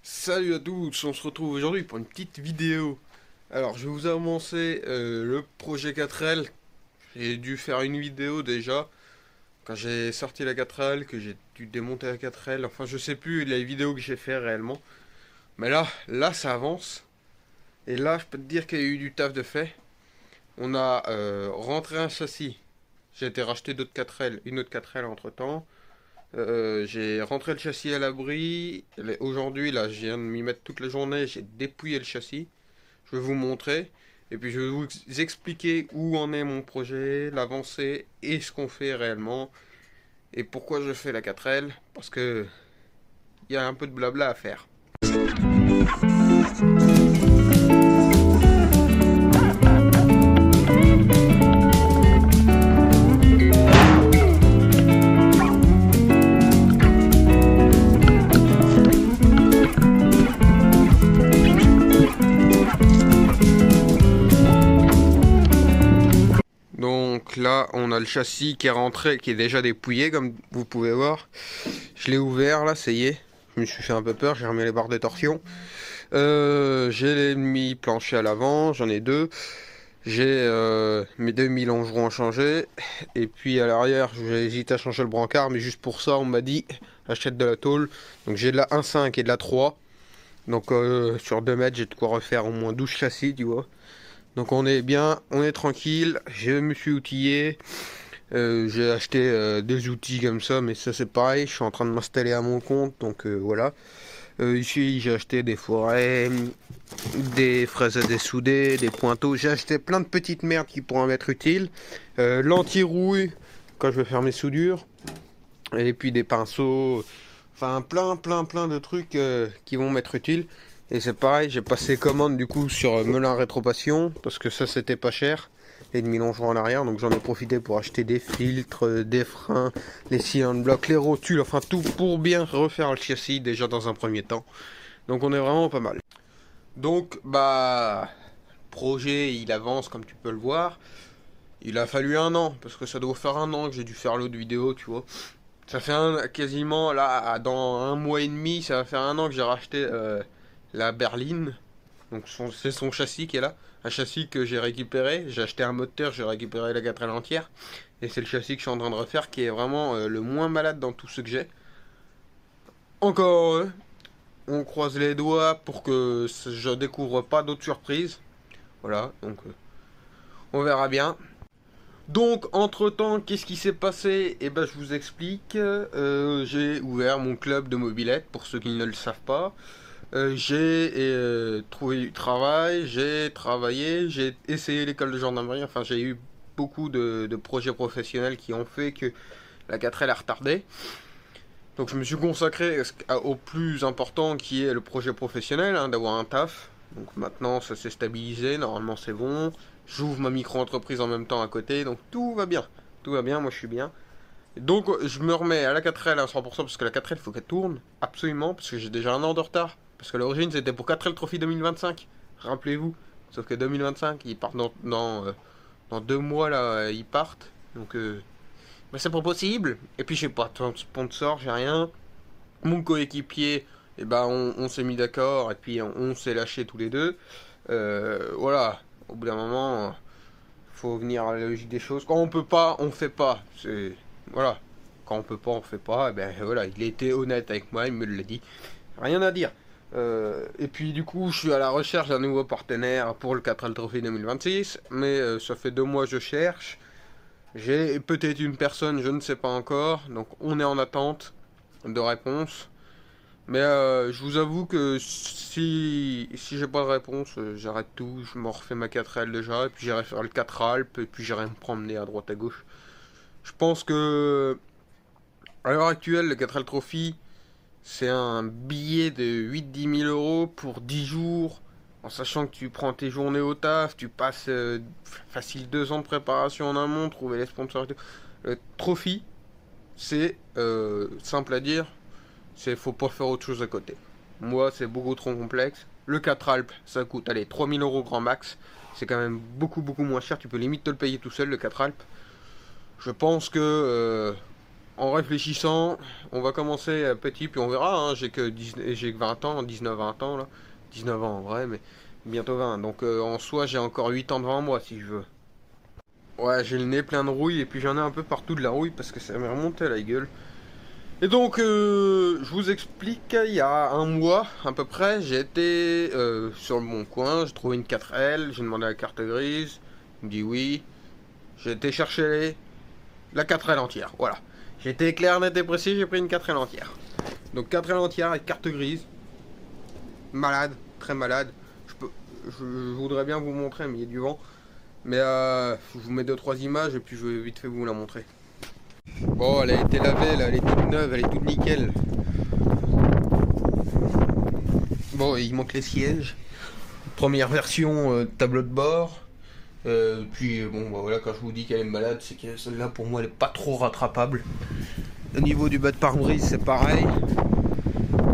Salut à tous, on se retrouve aujourd'hui pour une petite vidéo. Alors, je vais vous annoncer le projet 4L. J'ai dû faire une vidéo déjà quand j'ai sorti la 4L, que j'ai dû démonter la 4L. Enfin, je sais plus les vidéos que j'ai fait réellement. Mais là, ça avance. Et là, je peux te dire qu'il y a eu du taf de fait. On a rentré un châssis. J'ai été racheter d'autres 4L, une autre 4L entre temps. J'ai rentré le châssis à l'abri. Aujourd'hui, là, je viens de m'y mettre toute la journée. J'ai dépouillé le châssis. Je vais vous montrer. Et puis, je vais vous expliquer où en est mon projet, l'avancée et ce qu'on fait réellement. Et pourquoi je fais la 4L. Parce que il y a un peu de blabla à faire. Donc là, on a le châssis qui est rentré, qui est déjà dépouillé, comme vous pouvez voir. Je l'ai ouvert, là, ça y est. Je me suis fait un peu peur, j'ai remis les barres de torsion. J'ai mis plancher à l'avant, j'en ai deux. J'ai mes 2000 longerons à changer. Et puis à l'arrière, j'ai hésité à changer le brancard, mais juste pour ça, on m'a dit achète de la tôle. Donc j'ai de la 1.5 et de la 3. Donc sur 2 mètres, j'ai de quoi refaire au moins 12 châssis, tu vois. Donc on est bien, on est tranquille. Je me suis outillé. J'ai acheté des outils comme ça, mais ça c'est pareil. Je suis en train de m'installer à mon compte, donc voilà. Ici j'ai acheté des forêts, des fraises à dessouder, des pointeaux. J'ai acheté plein de petites merdes qui pourraient m'être utiles. L'anti-rouille quand je vais faire mes soudures. Et puis des pinceaux. Enfin plein de trucs qui vont m'être utiles. Et c'est pareil, j'ai passé commande du coup sur Melun Rétropassion. Parce que ça c'était pas cher. Et de longerons en arrière. Donc j'en ai profité pour acheter des filtres, des freins, les cylindres blocs, les rotules. Enfin tout pour bien refaire le châssis déjà dans un premier temps. Donc on est vraiment pas mal. Donc, bah, le projet, il avance comme tu peux le voir. Il a fallu un an, parce que ça doit faire un an que j'ai dû faire l'autre vidéo, tu vois. Ça fait quasiment, là, dans un mois et demi, ça va faire un an que j'ai racheté la berline. Donc c'est son châssis qui est là. Un châssis que j'ai récupéré. J'ai acheté un moteur, j'ai récupéré la 4L entière. Et c'est le châssis que je suis en train de refaire qui est vraiment le moins malade dans tout ce que j'ai. Encore heureux. On croise les doigts pour que je découvre pas d'autres surprises. Voilà, donc on verra bien. Donc, entre-temps, qu'est-ce qui s'est passé? Eh ben, je vous explique. J'ai ouvert mon club de mobilette, pour ceux qui ne le savent pas. J'ai trouvé du travail, j'ai travaillé, j'ai essayé l'école de gendarmerie. Enfin, j'ai eu beaucoup de projets professionnels qui ont fait que la 4L a retardé. Donc, je me suis consacré au plus important qui est le projet professionnel, hein, d'avoir un taf. Donc, maintenant, ça s'est stabilisé, normalement, c'est bon. J'ouvre ma micro-entreprise en même temps à côté, donc tout va bien. Tout va bien, moi je suis bien. Donc je me remets à la 4L à 100% parce que la 4L il faut qu'elle tourne, absolument, parce que j'ai déjà un an de retard. Parce que l'origine c'était pour 4L Trophy 2025, rappelez-vous. Sauf que 2025, ils partent dans 2 mois là, ils partent. Donc bah, c'est pas possible. Et puis j'ai pas de sponsor, j'ai rien. Mon coéquipier, et ben on s'est mis d'accord et puis on s'est lâché tous les deux. Voilà, au bout d'un moment, faut venir à la logique des choses. Quand on peut pas, on fait pas. C'est voilà. Quand on peut pas, on fait pas. Et ben voilà, il était honnête avec moi, il me l'a dit. Rien à dire. Et puis du coup, je suis à la recherche d'un nouveau partenaire pour le 4L Trophy 2026. Mais ça fait 2 mois que je cherche. J'ai peut-être une personne, je ne sais pas encore. Donc on est en attente de réponse. Mais je vous avoue que si j'ai pas de réponse, j'arrête tout, je m'en refais ma 4L déjà, et puis j'irai faire le 4 Alpes, et puis j'irai me promener à droite à gauche. Je pense que à l'heure actuelle, le 4L Trophy, c'est un billet de 8-10 000 € pour 10 jours, en sachant que tu prends tes journées au taf, tu passes facile 2 ans de préparation en amont, trouver les sponsors et tout. Le Trophy, c'est simple à dire, c'est faut pas faire autre chose à côté. Moi, c'est beaucoup trop complexe. Le 4 Alpes, ça coûte, allez, 3 000 € grand max. C'est quand même beaucoup moins cher. Tu peux limite te le payer tout seul, le 4 Alpes. Je pense que en réfléchissant, on va commencer petit, puis on verra, hein, j'ai que 20 ans, 19-20 ans là. 19 ans en vrai, mais bientôt 20. Donc en soi, j'ai encore 8 ans devant moi si je veux. Ouais, j'ai le nez plein de rouille, et puis j'en ai un peu partout de la rouille parce que ça m'est remonté à la gueule. Et donc, je vous explique, il y a un mois à peu près, j'ai été sur le bon coin, j'ai trouvé une 4L, j'ai demandé la carte grise, il me dit oui. J'ai été chercher la 4L entière, voilà. J'ai été clair, net et précis, j'ai pris une 4L entière. Donc 4L entière avec carte grise, malade, très malade. Je voudrais bien vous montrer, mais il y a du vent. Mais je vous mets 2-3 images et puis je vais vite fait vous la montrer. Bon, elle a été lavée, là, elle est toute neuve, elle est toute nickel. Bon, il manque les sièges. Première version tableau de bord. Puis bon, bah, voilà, quand je vous dis qu'elle est malade, c'est que celle-là pour moi elle est pas trop rattrapable. Au niveau du bas de pare-brise, c'est pareil.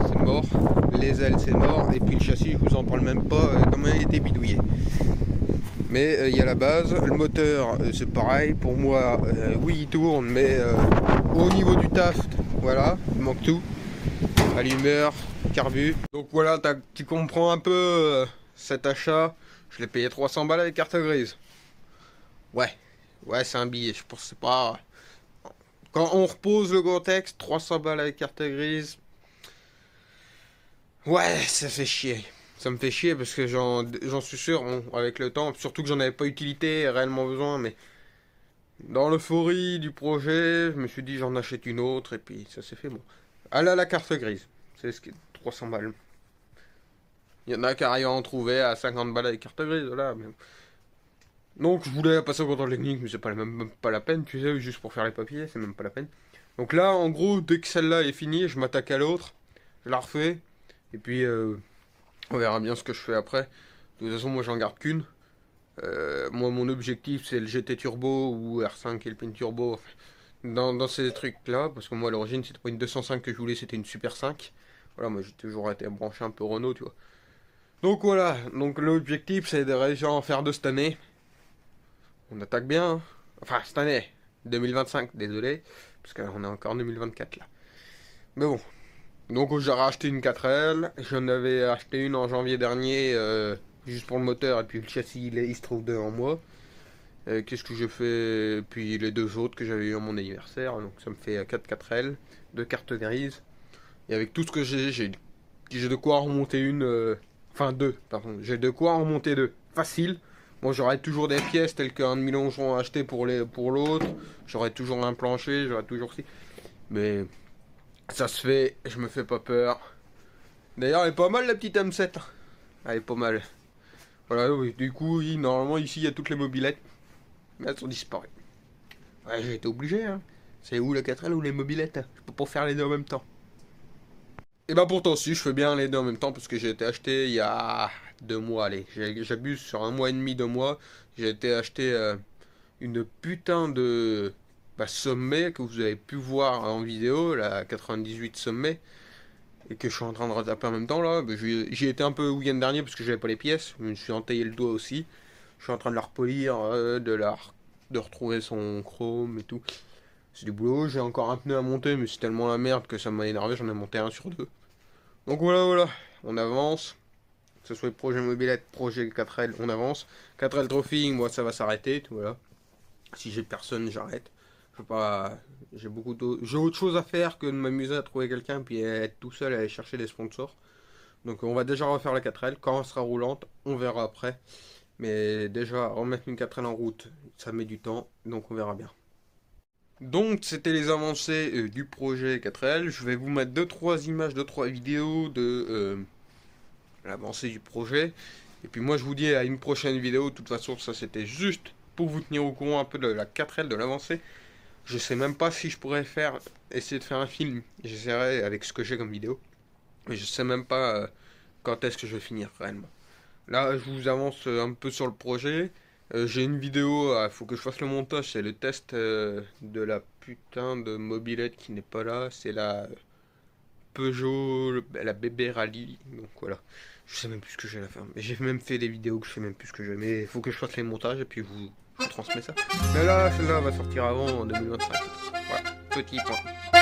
C'est mort. Les ailes, c'est mort. Et puis le châssis, je vous en parle même pas, comment il a été bidouillé. Mais il y a la base. Le moteur, c'est pareil. Pour moi, oui, il tourne, mais au niveau du taft, voilà, il manque tout. Allumeur, carbu. Donc voilà, tu comprends un peu cet achat. Je l'ai payé 300 balles avec carte grise. Ouais, c'est un billet. Je pense que c'est pas. Quand on repose le contexte, 300 balles avec carte grise. Ouais, ça fait chier. Ça me fait chier parce que j'en suis sûr, bon, avec le temps, surtout que j'en avais pas utilité, réellement besoin, mais dans l'euphorie du projet, je me suis dit j'en achète une autre et puis ça s'est fait bon. Elle a la carte grise, c'est ce qui est 300 balles. Il y en a qui arrivent à en trouver à 50 balles avec carte grise, là. Mais... Donc je voulais passer au contrôle technique, mais c'est pas, même pas la peine, tu sais, juste pour faire les papiers, c'est même pas la peine. Donc là, en gros, dès que celle-là est finie, je m'attaque à l'autre, je la refais, et puis on verra bien ce que je fais après. De toute façon, moi j'en garde qu'une. Moi, mon objectif, c'est le GT Turbo ou R5 et le Pin Turbo. Dans ces trucs-là, parce que moi, à l'origine, c'était pas une 205 que je voulais, c'était une Super 5. Voilà, moi, j'ai toujours été branché un peu Renault, tu vois. Donc voilà, donc l'objectif, c'est de réussir à en faire deux cette année. On attaque bien, hein. Enfin, cette année, 2025, désolé, parce qu'on est encore en 2024, là. Mais bon. Donc, j'ai racheté une 4L. J'en avais acheté une en janvier dernier, juste pour le moteur, et puis le châssis, il se trouve devant moi. Qu'est-ce que j'ai fait? Puis les deux autres que j'avais eu à mon anniversaire, donc ça me fait 4 4L, 2 cartes grises. Et avec tout ce que j'ai de quoi en remonter une, enfin deux, pardon, j'ai de quoi en remonter deux, facile. Bon, j'aurai toujours des pièces telles qu'un demi-longeron acheté pour l'autre, j'aurai toujours un plancher, j'aurai toujours si. Mais ça se fait, je me fais pas peur. D'ailleurs, elle est pas mal la petite M7. Elle est pas mal. Voilà, oui, du coup, oui, normalement ici il y a toutes les mobilettes. Mais elles sont disparues. Ouais, j'ai été obligé, hein. C'est où la 4L ou les mobilettes? Je peux pas faire les deux en même temps. Et bah pourtant si, je fais bien les deux en même temps parce que j'ai été acheté il y a 2 mois, allez, j'abuse sur un mois et demi, 2 mois. J'ai été acheté une putain de sommet que vous avez pu voir en vidéo, la 98 sommet, et que je suis en train de retaper en même temps là. J'y étais un peu le week-end dernier parce que j'avais pas les pièces, je me suis entaillé le doigt aussi. Je suis en train de la repolir, de retrouver son chrome et tout. C'est du boulot, j'ai encore un pneu à monter, mais c'est tellement la merde que ça m'a énervé, j'en ai monté un sur deux. Donc voilà, on avance. Que ce soit le projet mobilette, projet 4L, on avance. 4L Trophy, moi ça va s'arrêter, voilà. Si j'ai personne, j'arrête. Je veux pas. J'ai autre chose à faire que de m'amuser à trouver quelqu'un puis être tout seul à aller chercher des sponsors. Donc on va déjà refaire la 4L. Quand elle sera roulante, on verra après. Mais déjà, remettre une 4L en route, ça met du temps, donc on verra bien. Donc c'était les avancées du projet 4L. Je vais vous mettre 2-3 images, 2-3 vidéos de l'avancée du projet. Et puis moi je vous dis à une prochaine vidéo. De toute façon ça c'était juste pour vous tenir au courant un peu de la 4L, de l'avancée. Je sais même pas si je pourrais essayer de faire un film. J'essaierai avec ce que j'ai comme vidéo. Mais je sais même pas quand est-ce que je vais finir réellement. Là je vous avance un peu sur le projet. J'ai une vidéo, il faut que je fasse le montage, c'est le test de la putain de mobilette qui n'est pas là, c'est la Peugeot, la bébé Rallye, donc voilà. Je sais même plus ce que j'ai à faire, mais j'ai même fait des vidéos que je sais même plus ce que j'ai, mais il faut que je fasse les montages et puis je vous transmets ça. Mais là, celle-là va sortir avant en 2025. Voilà. petits points.